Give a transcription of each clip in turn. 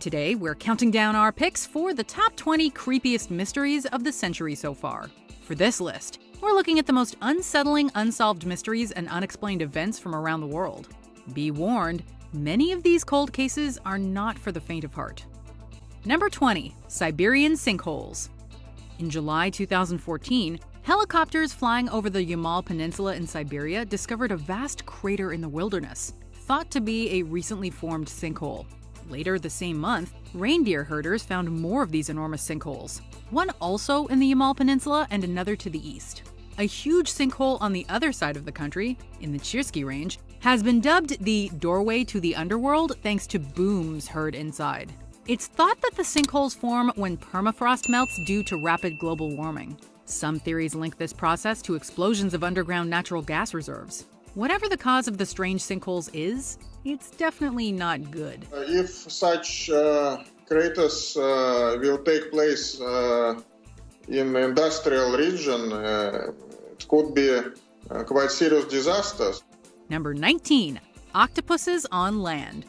Today, we're counting down our picks for the top 20 creepiest mysteries of the century so far. For this list, we're looking at the most unsettling, unsolved mysteries and unexplained events from around the world. Be warned, many of these cold cases are not for the faint of heart. Number 20. Siberian Sinkholes. In July 2014, helicopters flying over the Yamal Peninsula in Siberia discovered a vast crater in the wilderness, thought to be a recently formed sinkhole. Later the same month, reindeer herders found more of these enormous sinkholes, one also in the Yamal Peninsula and another to the east. A huge sinkhole on the other side of the country, in the Chirsky Range, has been dubbed the doorway to the underworld thanks to booms heard inside. It's thought that the sinkholes form when permafrost melts due to rapid global warming. Some theories link this process to explosions of underground natural gas reserves. Whatever the cause of the strange sinkholes is, it's definitely not good. If such craters will take place in the industrial region, it could be quite serious disasters. Number 19. Octopuses on land.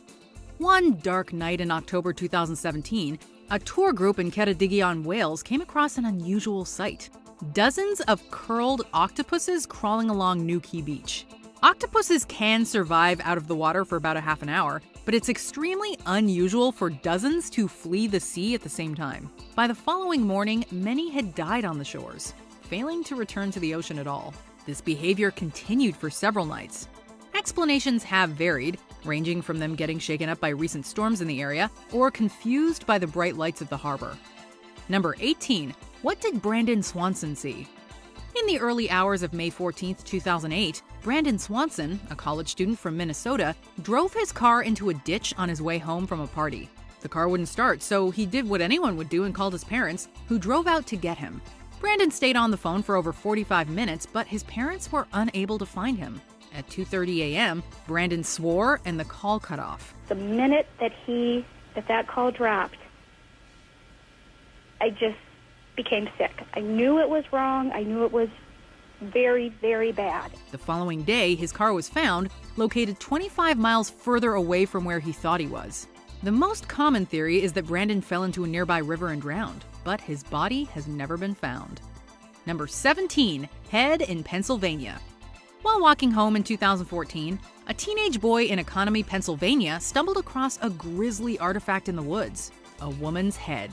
One dark night in October 2017, a tour group in Ceredigion, Wales came across an unusual sight. Dozens of curled octopuses crawling along Newquay Beach. Octopuses can survive out of the water for about a half an hour, but it's extremely unusual for dozens to flee the sea at the same time. By the following morning, many had died on the shores, failing to return to the ocean at all. This behavior continued for several nights. Explanations have varied, ranging from them getting shaken up by recent storms in the area or confused by the bright lights of the harbor. Number 18. What did Brandon Swanson see? In the early hours of May 14, 2008, Brandon Swanson, a college student from Minnesota, drove his car into a ditch on his way home from a party. The car wouldn't start, so he did what anyone would do and called his parents, who drove out to get him. Brandon stayed on the phone for over 45 minutes, but his parents were unable to find him. At 2:30 a.m., Brandon swore and the call cut off. The minute that call dropped, I just became sick. I knew it was wrong. I knew it was very, very bad. The following day, his car was found, located 25 miles further away from where he thought he was. The most common theory is that Brandon fell into a nearby river and drowned, but his body has never been found. Number 17. Head in Pennsylvania. While walking home in 2014, a teenage boy in Economy, Pennsylvania stumbled across a grisly artifact in the woods, a woman's head.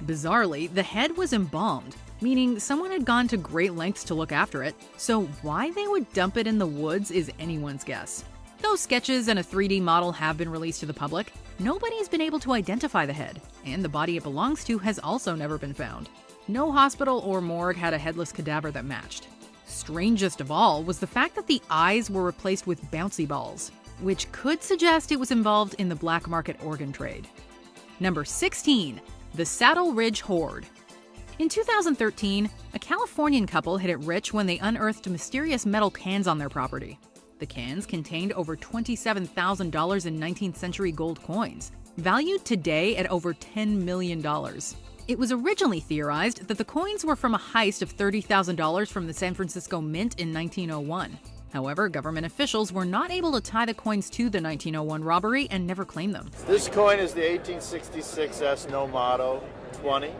Bizarrely, the head was embalmed, meaning someone had gone to great lengths to look after it, so why they would dump it in the woods is anyone's guess. Though sketches and a 3D model have been released to the public, nobody's been able to identify the head, and the body it belongs to has also never been found. No hospital or morgue had a headless cadaver that matched. Strangest of all was the fact that the eyes were replaced with bouncy balls, which could suggest it was involved in the black market organ trade. Number 16. The Saddle Ridge Hoard. In 2013, a Californian couple hit it rich when they unearthed mysterious metal cans on their property. The cans contained over $27,000 in 19th century gold coins, valued today at over $10 million. It was originally theorized that the coins were from a heist of $30,000 from the San Francisco Mint in 1901. However, government officials were not able to tie the coins to the 1901 robbery and never claimed them. This coin is the 1866 S No Motto 20,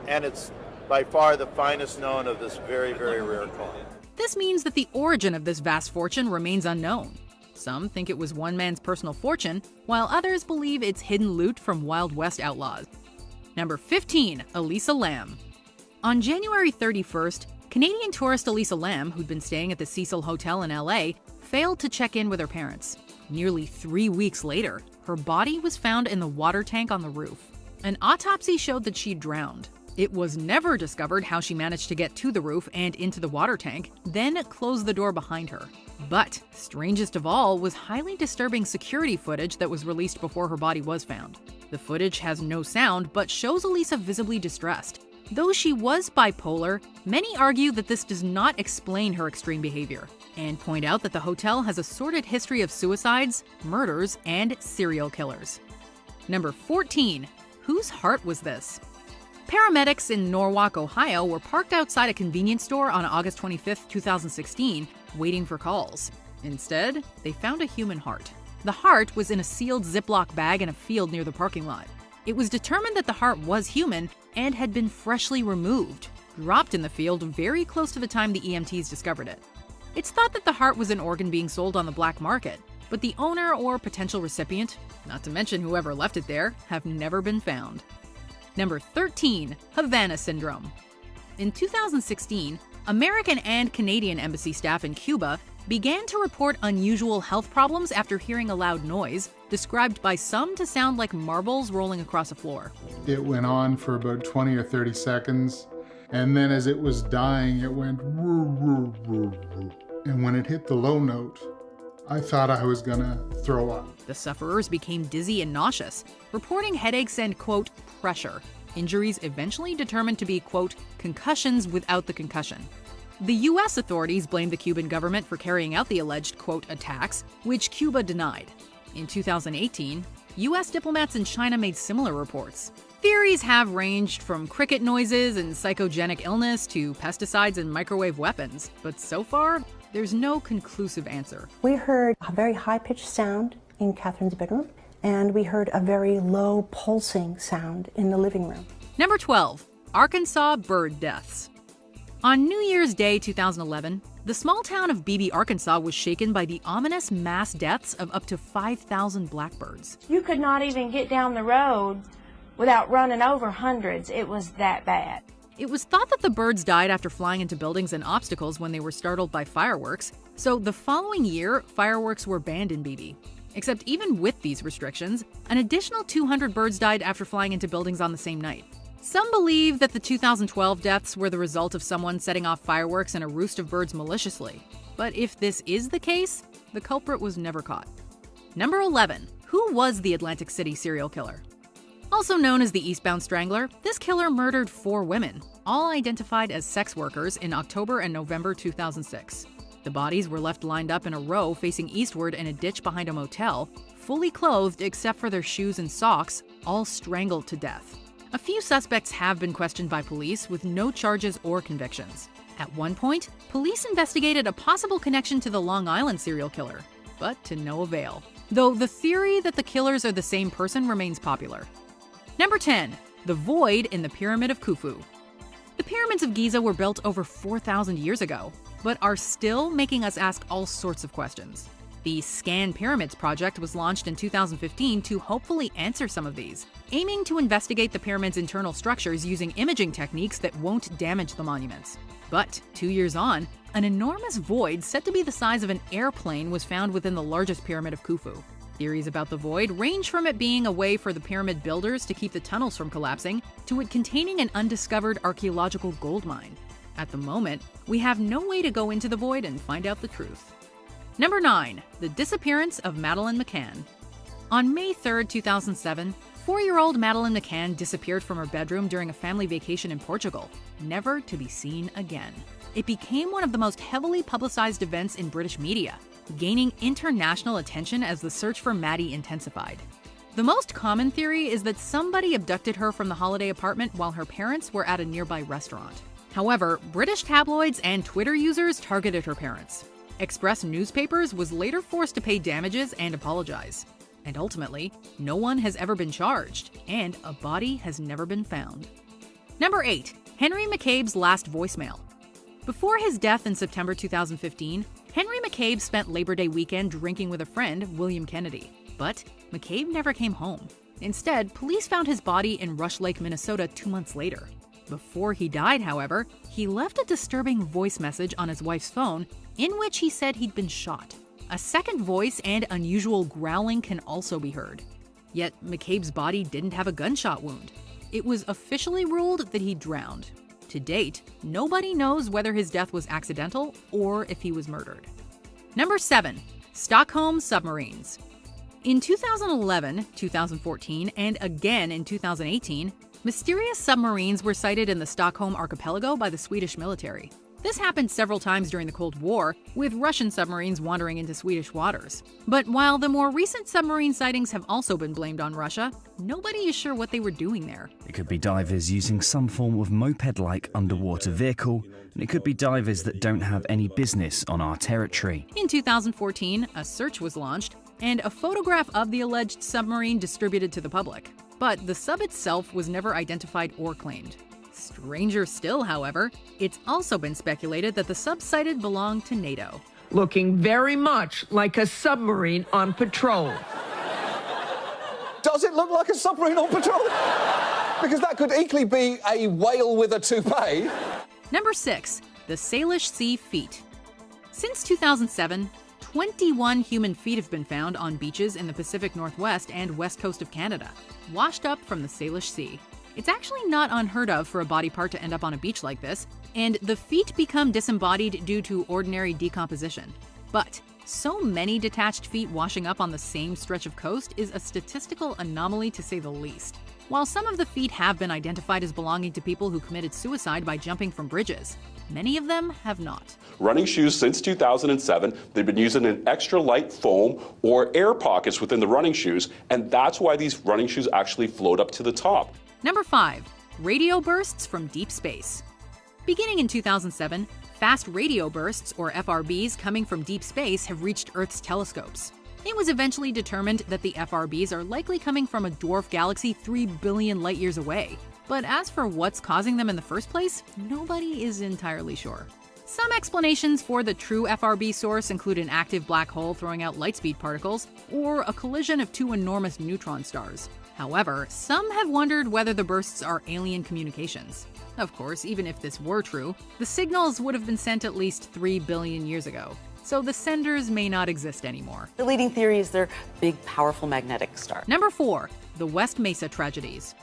and it's by far the finest known of this very, very rare coin. This means that the origin of this vast fortune remains unknown. Some think it was one man's personal fortune, while others believe it's hidden loot from Wild West outlaws. Number 15. Elisa Lam. On January 31st, Canadian tourist Elisa Lam, who'd been staying at the Cecil Hotel in LA, failed to check in with her parents. Nearly 3 weeks later, her body was found in the water tank on the roof. An autopsy showed that she'd drowned. It was never discovered how she managed to get to the roof and into the water tank, then closed the door behind her. But strangest of all was highly disturbing security footage that was released before her body was found. The footage has no sound, but shows Elisa visibly distressed. Though she was bipolar, many argue that this does not explain her extreme behavior, and point out that the hotel has a sordid history of suicides, murders, and serial killers. Number 14. Whose heart was this? Paramedics in Norwalk, Ohio were parked outside a convenience store on August 25, 2016, waiting for calls. Instead, they found a human heart. The heart was in a sealed Ziploc bag in a field near the parking lot. It was determined that the heart was human and had been freshly removed, dropped in the field very close to the time the EMTs discovered it. It's thought that the heart was an organ being sold on the black market, but the owner or potential recipient, not to mention whoever left it there, have never been found. Number 13, Havana Syndrome. In 2016, American and Canadian embassy staff in Cuba began to report unusual health problems after hearing a loud noise, described by some to sound like marbles rolling across a floor. It went on for about 20 or 30 seconds, and then as it was dying, it went woo, woo, woo, woo. And when it hit the low note, I thought I was gonna throw up. The sufferers became dizzy and nauseous, reporting headaches and, quote, pressure. Injuries eventually determined to be, quote, concussions without the concussion. The U.S. authorities blamed the Cuban government for carrying out the alleged, quote, attacks, which Cuba denied. In 2018, U.S. diplomats in China made similar reports. Theories have ranged from cricket noises and psychogenic illness to pesticides and microwave weapons, but so far, there's no conclusive answer. We heard a very high-pitched sound in Catherine's bedroom, and we heard a very low pulsing sound in the living room. Number 12, Arkansas bird deaths. On New Year's Day 2011, the small town of Beebe, Arkansas was shaken by the ominous mass deaths of up to 5,000 blackbirds. You could not even get down the road without running over hundreds. It was that bad. It was thought that the birds died after flying into buildings and obstacles when they were startled by fireworks, so the following year, fireworks were banned in Beebe. Except even with these restrictions, an additional 200 birds died after flying into buildings on the same night. Some believe that the 2012 deaths were the result of someone setting off fireworks in a roost of birds maliciously. But if this is the case, the culprit was never caught. Number 11. Who was the Atlantic City serial killer? Also known as the Eastbound Strangler, this killer murdered 4 women, all identified as sex workers, in October and November 2006. The bodies were left lined up in a row facing eastward in a ditch behind a motel, fully clothed except for their shoes and socks, all strangled to death. A few suspects have been questioned by police with no charges or convictions. At one point, police investigated a possible connection to the Long Island serial killer, but to no avail. Though the theory that the killers are the same person remains popular. Number 10. The Void in the Pyramid of Khufu. The pyramids of Giza were built over 4,000 years ago, but are still making us ask all sorts of questions. The Scan Pyramids project was launched in 2015 to hopefully answer some of these, aiming to investigate the pyramid's internal structures using imaging techniques that won't damage the monuments. But 2 years on, an enormous void said to be the size of an airplane was found within the largest pyramid of Khufu. Theories about the void range from it being a way for the pyramid builders to keep the tunnels from collapsing, to it containing an undiscovered archaeological gold mine. At the moment, we have no way to go into the void and find out the truth. Number 9. The Disappearance of Madeleine McCann. On May 3, 2007, 4-year-old Madeleine McCann disappeared from her bedroom during a family vacation in Portugal, never to be seen again. It became one of the most heavily publicized events in British media, gaining international attention as the search for Maddie intensified. The most common theory is that somebody abducted her from the holiday apartment while her parents were at a nearby restaurant. However, British tabloids and Twitter users targeted her parents. Express Newspapers was later forced to pay damages and apologize. And ultimately, no one has ever been charged, and a body has never been found. Number 8. Henry McCabe's last voicemail. Before his death in September 2015, Henry McCabe spent Labor Day weekend drinking with a friend, William Kennedy. But McCabe never came home. Instead, police found his body in Rush Lake, Minnesota 2 months later. Before he died, however, he left a disturbing voice message on his wife's phone in which he said he'd been shot. A second voice and unusual growling can also be heard. Yet McCabe's body didn't have a gunshot wound. It was officially ruled that he drowned. To date, nobody knows whether his death was accidental or if he was murdered. Number 7. Stockholm submarines. In 2011, 2014, and again in 2018, mysterious submarines were sighted in the Stockholm archipelago by the Swedish military. This happened several times during the Cold War, with Russian submarines wandering into Swedish waters. But while the more recent submarine sightings have also been blamed on Russia, nobody is sure what they were doing there. It could be divers using some form of moped-like underwater vehicle, and it could be divers that don't have any business on our territory. In 2014, a search was launched, and a photograph of the alleged submarine distributed to the public. but the sub itself was never identified or claimed. Stranger still, however, it's also been speculated that the sub sighted belonged to NATO. Looking very much like a submarine on patrol. Does it look like a submarine on patrol? Because that could equally be a whale with a toupee. Number 6. The Salish Sea Feet. Since 2007, 21 human feet have been found on beaches in the Pacific Northwest and west coast of Canada, washed up from the Salish Sea. It's actually not unheard of for a body part to end up on a beach like this, and the feet become disembodied due to ordinary decomposition. But so many detached feet washing up on the same stretch of coast is a statistical anomaly to say the least. While some of the feet have been identified as belonging to people who committed suicide by jumping from bridges, many of them have not. Running shoes since 2007, they've been using an extra light foam or air pockets within the running shoes, and that's why these running shoes actually float up to the top. Number 5. Radio bursts from deep space. Beginning in 2007, fast radio bursts, or FRBs, coming from deep space have reached Earth's telescopes. It was eventually determined that the FRBs are likely coming from a dwarf galaxy 3 billion light-years away. But as for what's causing them in the first place, nobody is entirely sure. Some explanations for the true FRB source include an active black hole throwing out lightspeed particles, or a collision of two enormous neutron stars. However, some have wondered whether the bursts are alien communications. Of course, even if this were true, the signals would have been sent at least 3 billion years ago, so the senders may not exist anymore. The leading theory is they're big, powerful magnetic stars. Number 4. The West Mesa Tragedies.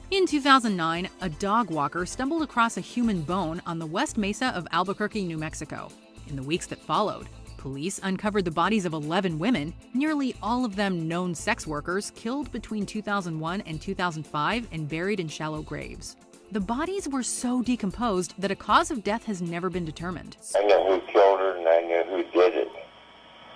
In 2009, a dog walker stumbled across a human bone on the West Mesa of Albuquerque, New Mexico. In the weeks that followed, police uncovered the bodies of 11 women, nearly all of them known sex workers, killed between 2001 and 2005 and buried in shallow graves. The bodies were so decomposed that a cause of death has never been determined. I know who killed her and I know who did it,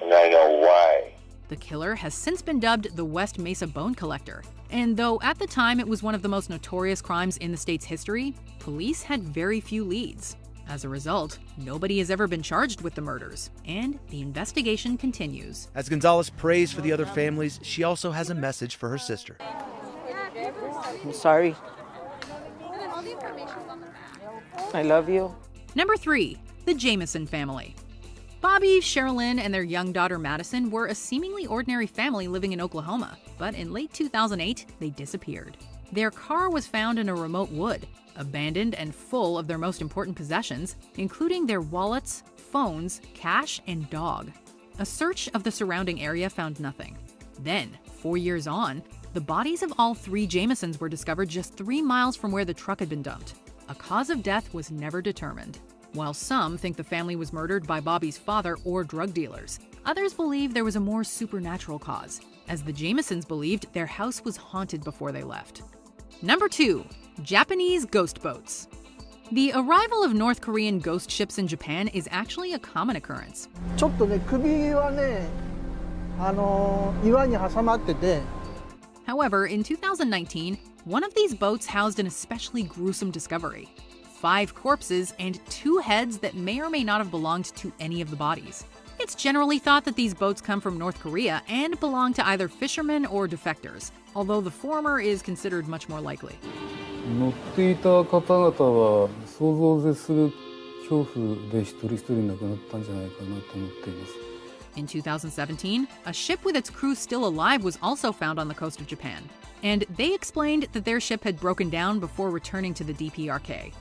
and I know why. The killer has since been dubbed the West Mesa Bone Collector, and though at the time it was one of the most notorious crimes in the state's history, police had very few leads. As a result, nobody has ever been charged with the murders, and the investigation continues. As Gonzalez prays for the other families, she also has a message for her sister. I'm sorry. I love you. Number 3. The Jameson family. Bobby, Sherilyn, and their young daughter Madison were a seemingly ordinary family living in Oklahoma, but in late 2008, they disappeared. Their car was found in a remote wood, abandoned and full of their most important possessions, including their wallets, phones, cash, and dog. A search of the surrounding area found nothing. Then, 4 years on, the bodies of all 3 Jamesons were discovered just 3 miles from where the truck had been dumped. A cause of death was never determined. While some think the family was murdered by Bobby's father or drug dealers, others believe there was a more supernatural cause, as the Jamesons believed their house was haunted before they left. Number 2. Japanese ghost boats. The arrival of North Korean ghost ships in Japan is actually a common occurrence. However, in 2019, one of these boats housed an especially gruesome discovery: 5 corpses and 2 heads that may or may not have belonged to any of the bodies. It's generally thought that these boats come from North Korea and belong to either fishermen or defectors, although the former is considered much more likely. In 2017, a ship with its crew still alive was also found on the coast of Japan, and they explained that their ship had broken down before returning to the DPRK.